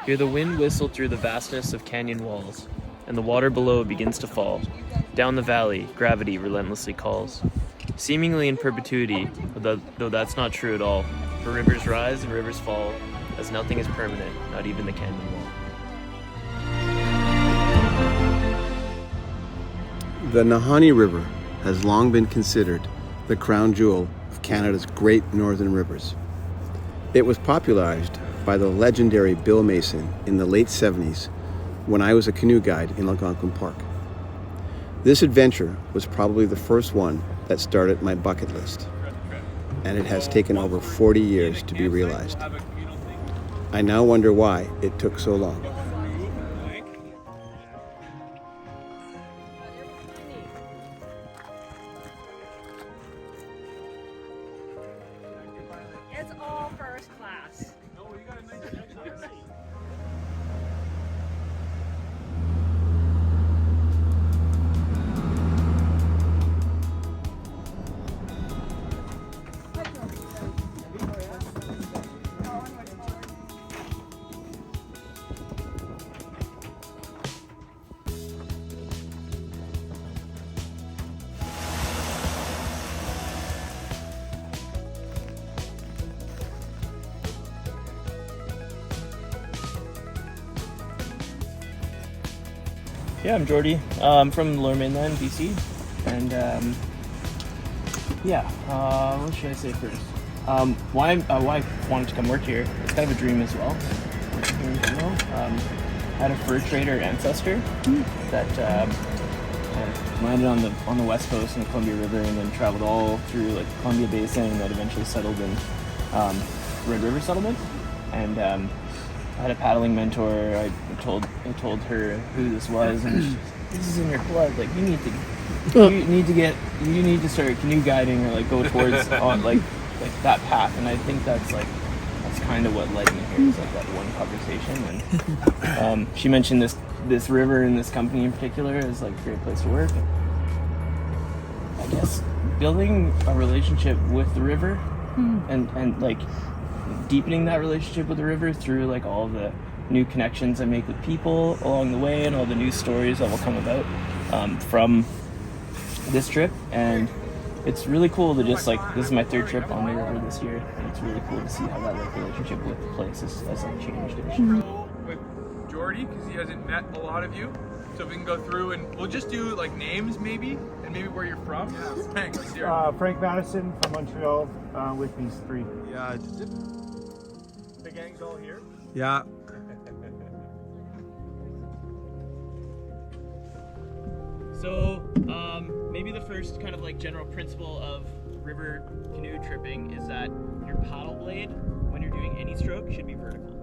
Hear the wind whistle through the vastness of canyon walls, and the water below begins to fall. Down the valley, gravity relentlessly calls. Seemingly in perpetuity, though that's not true at all, for rivers rise and rivers fall, as nothing is permanent, not even the canyon wall. The Nahanni River has long been considered the crown jewel of Canada's great northern rivers. It was popularized by the legendary Bill Mason in the late 70s when I was a canoe guide in Algonquin Park. This adventure was probably the first one that started my bucket list, and it has taken over 40 years to be realized. I now wonder why it took so long. It's all first class. Yeah, I'm Jordy. I'm from the Lower Mainland, BC, and what should I say first? Why I wanted to come work here? It's kind of a dream as well. I had a fur trader ancestor that landed on the west coast in the Columbia River, and then traveled all through like the Columbia Basin, and that eventually settled in Red River settlement. And I had a paddling mentor. I told her who this was, and this is in your blood. Like you need to start canoe guiding, or like go towards on like that path. And I think that's kind of what led me here. Is like that one conversation, and she mentioned this river and this company in particular is like a great place to work. I guess building a relationship with the river, and like deepening that relationship with the river through like all the new connections I make with people along the way, and all the new stories that will come about from this trip. And it's really cool to just like, this is my third trip on the river this year, and it's really cool to see how that like relationship with the place has like changed. With Jordy, because he hasn't met a lot of you, so we can go through and we'll just do like names maybe, and maybe where you're from. Yeah. Frank, let's hear it. Frank Madison from Montreal, with these three. Yeah. The gang's all here. Yeah. So maybe the first kind of like general principle of river canoe tripping is that your paddle blade, when you're doing any stroke, should be vertical.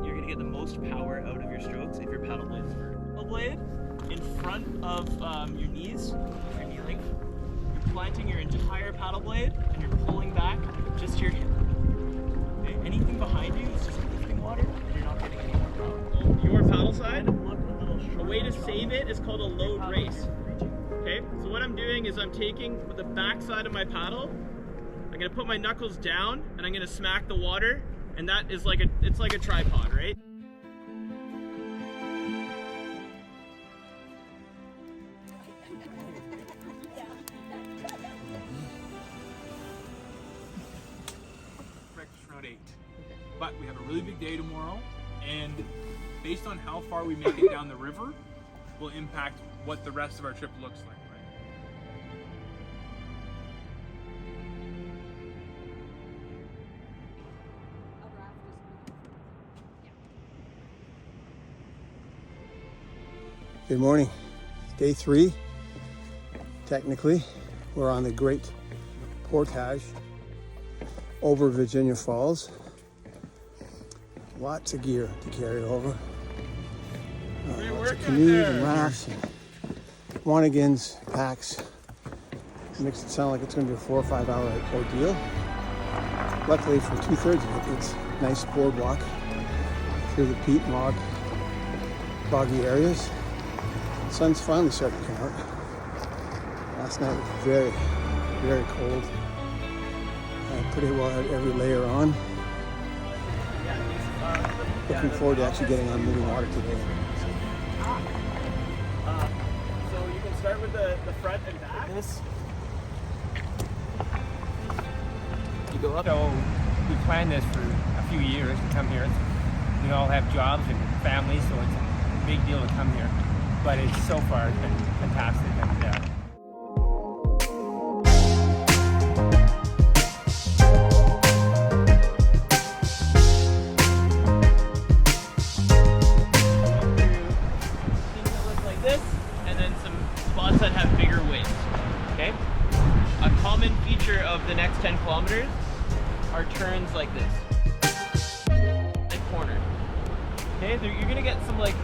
You're gonna get the most power out of your strokes if your paddle blade is vertical. Blade in front of your knees, if you're kneeling, you're planting your entire paddle blade and you're pulling back just to your hip. Okay? Anything behind you is just lifting water, and you're not getting any more power. Your paddle side, a way to save it is called a load race. Okay, so what I'm doing is I'm taking with the back side of my paddle, I'm gonna put my knuckles down and I'm gonna smack the water, and that is like it's like a tripod, right? Breakfast around 8. But we have a really big day tomorrow, and based on how far we make it down the river will impact what the rest of our trip looks like, right? Good morning. Day 3. Technically, we're on the Great Portage over Virginia Falls. Lots of gear to carry over. Lots of canoes and rafts and Wanigans, packs. Makes it sound like it's going to be a 4 or 5 hour ordeal. Luckily, for 2/3 of it, it's a nice boardwalk through the peat and boggy areas. The sun's finally starting to come out. Last night was very, very cold. I pretty well had every layer on. looking forward to actually getting on moving water today. So you can start with the front and back. This. You go up. So we planned this for a few years to come here. We all have jobs and families, so it's a big deal to come here. But it's so far it's been fantastic. And, things that look like this, and then some spots that have bigger waves. Okay? A common feature of the next 10 kilometers are turns like this. And corners. Okay? You're gonna get some like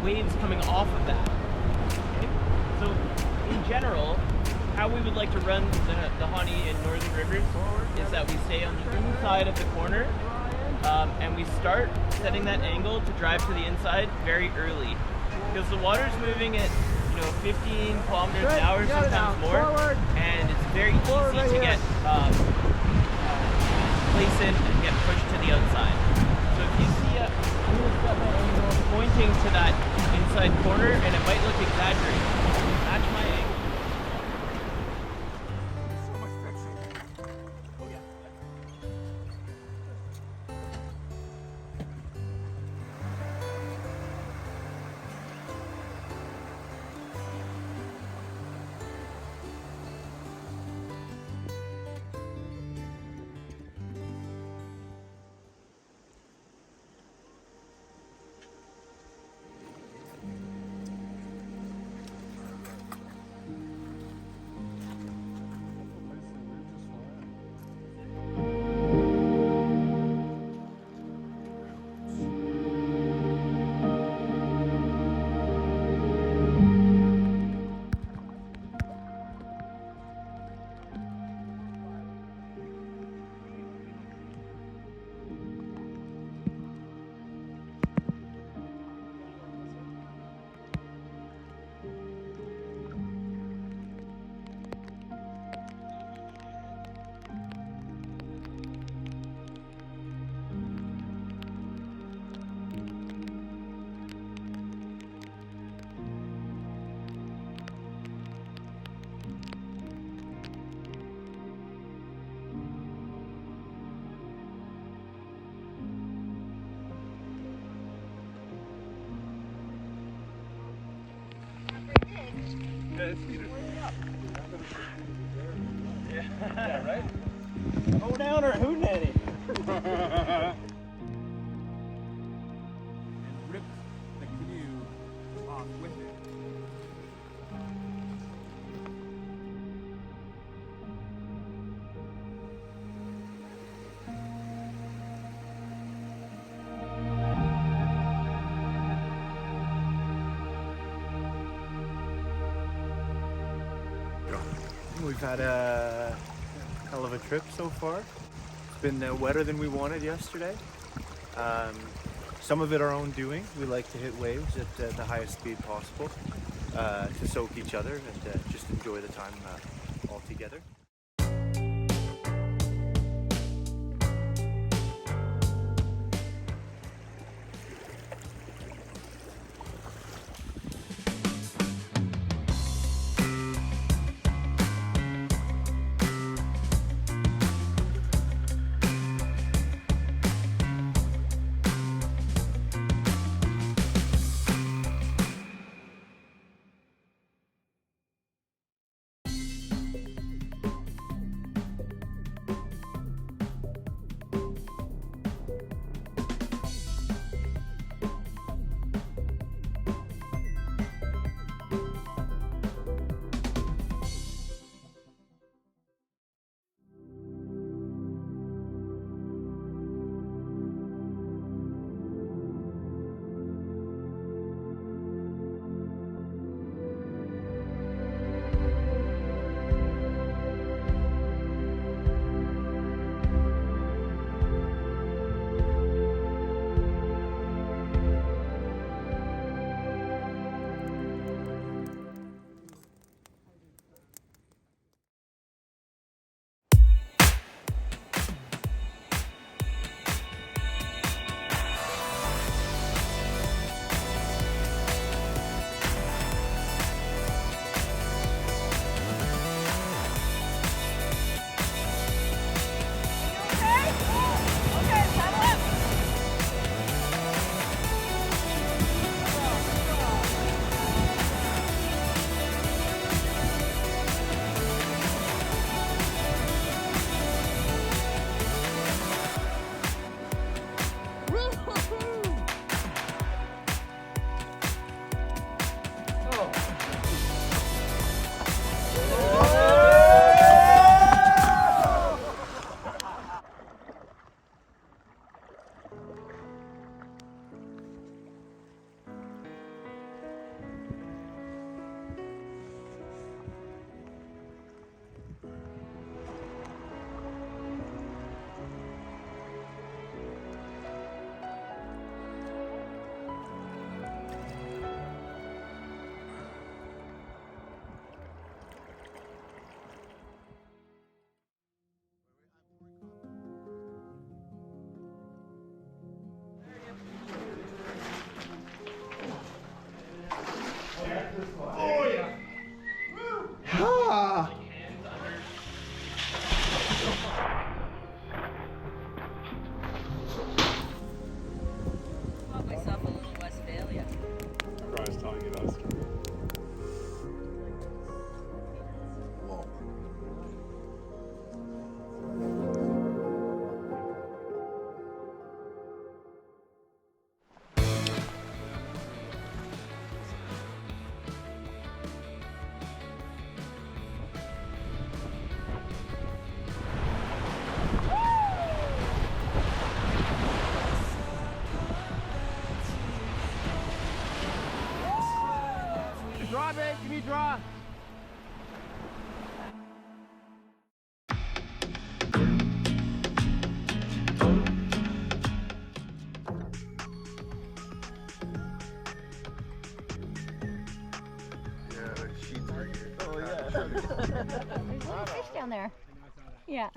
waves coming off of that. Okay? So in general, how we would like to run the Nahanni and Northern Rivers is that we stay on the inside of the corner, and we start setting that angle to drive to the inside very early, because the water's moving at 15 kilometers an hour, sometimes more, and it's very easy to get place in and get pushed to the outside. So if you see I'm going to set my angle pointing to that inside corner, and it might look exaggerated. Match my angle. Yeah, right? Go down or hootenanny. And rip the canoe off with it. We've had a hell of a trip so far. It's been wetter than we wanted yesterday. Some of it our own doing. We like to hit waves at the highest speed possible to soak each other and just enjoy the time all together. babe. Give me a draw. There's little fish down there. Yeah.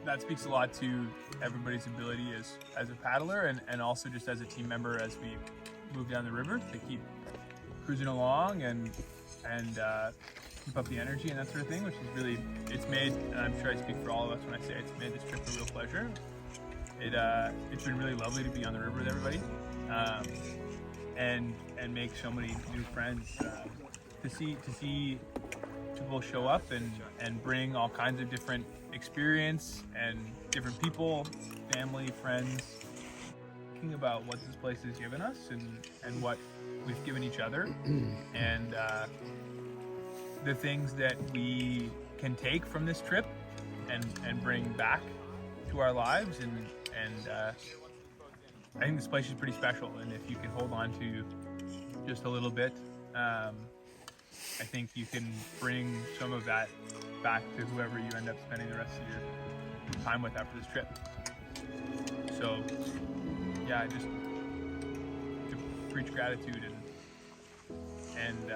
That speaks a lot to everybody's ability as a paddler and also just as a team member as we move down the river to keep cruising along and keep up the energy and that sort of thing, which is really, it's made, and I'm sure I speak for all of us when I say it's made this trip a real pleasure. It's been really lovely to be on the river with everybody and make so many new friends. To see people show up and bring all kinds of different experience and different people, family, friends, thinking about what this place has given us and what we've given each other and the things that we can take from this trip and bring back to our lives and I think this place is pretty special, and if you can hold on to just a little bit, I think you can bring some of that back to whoever you end up spending the rest of your time with after this trip. So yeah, just to preach gratitude and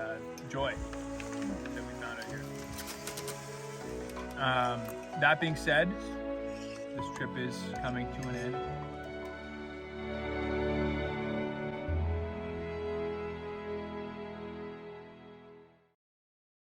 joy that we found out here. That being said, this trip is coming to an end.